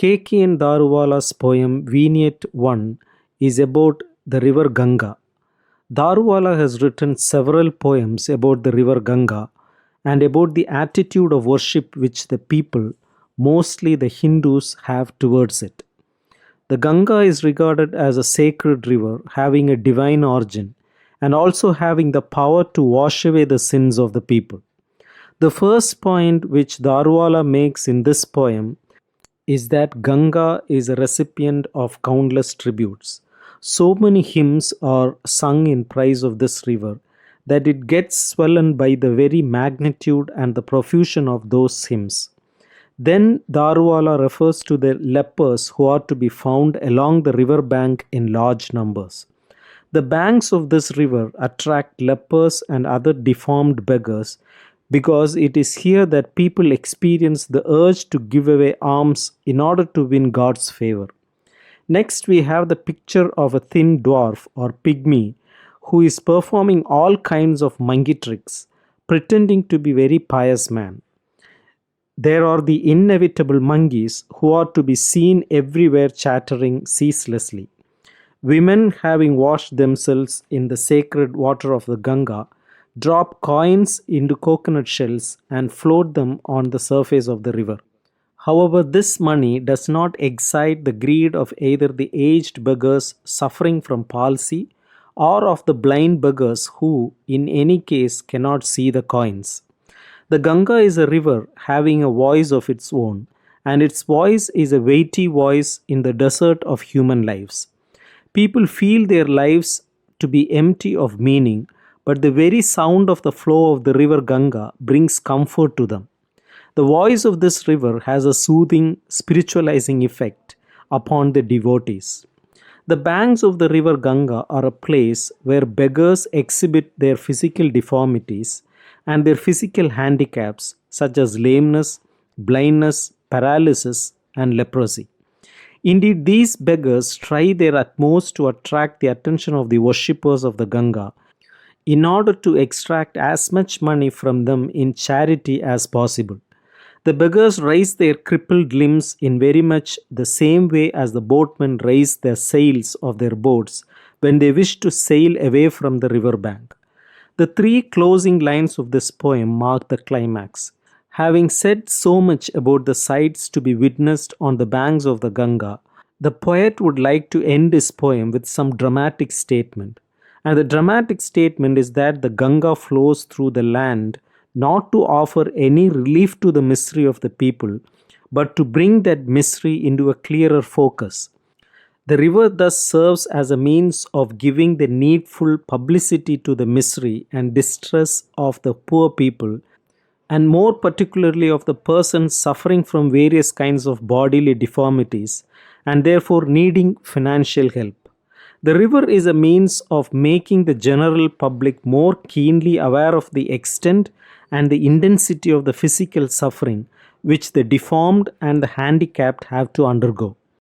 Keki in Daruwalla's poem Vignette 1 is about the river Ganga. Daruwalla has written several poems about the river Ganga and about the attitude of worship which the people, mostly the Hindus, have towards it. The Ganga is regarded as a sacred river having a divine origin and also having the power to wash away the sins of the people. The first point which Daruwalla makes in this poem is that Ganga is a recipient of countless tributes. So many hymns are sung in praise of this river that it gets swollen by the very magnitude and the profusion of those hymns. Then Daruwalla refers to the lepers who are to be found along the river bank in large numbers. The banks of this river attract lepers and other deformed beggars because it is here that people experience the urge to give away alms in order to win God's favor. Next, we have the picture of a thin dwarf or pygmy who is performing all kinds of monkey tricks, pretending to be very pious man. There are the inevitable monkeys who are to be seen everywhere chattering ceaselessly. Women, having washed themselves in the sacred water of the Ganga, drop coins into coconut shells and float them on the surface of the river. However, this money does not excite the greed of either the aged beggars suffering from palsy or of the blind beggars who, in any case, cannot see the coins. The Ganga is a river having a voice of its own, and its voice is a weighty voice in the desert of human lives. People feel their lives to be empty of meaning, but the very sound of the flow of the river Ganga brings comfort to them. The voice of this river has a soothing, spiritualizing effect upon the devotees. The banks of the river Ganga are a place where beggars exhibit their physical deformities and their physical handicaps such as lameness, blindness, paralysis, and leprosy. Indeed, these beggars try their utmost to attract the attention of the worshippers of the Ganga in order to extract as much money from them in charity as possible. The beggars raise their crippled limbs in very much the same way as the boatmen raise the sails of their boats when they wish to sail away from the river bank. The three closing lines of this poem mark the climax. Having said so much about the sights to be witnessed on the banks of the Ganga, the poet would like to end his poem with some dramatic statement. And the dramatic statement is that the Ganga flows through the land not to offer any relief to the misery of the people, but to bring that misery into a clearer focus. The river thus serves as a means of giving the needful publicity to the misery and distress of the poor people, and more particularly of the persons suffering from various kinds of bodily deformities and therefore needing financial help. The river is a means of making the general public more keenly aware of the extent and the intensity of the physical suffering which the deformed and the handicapped have to undergo.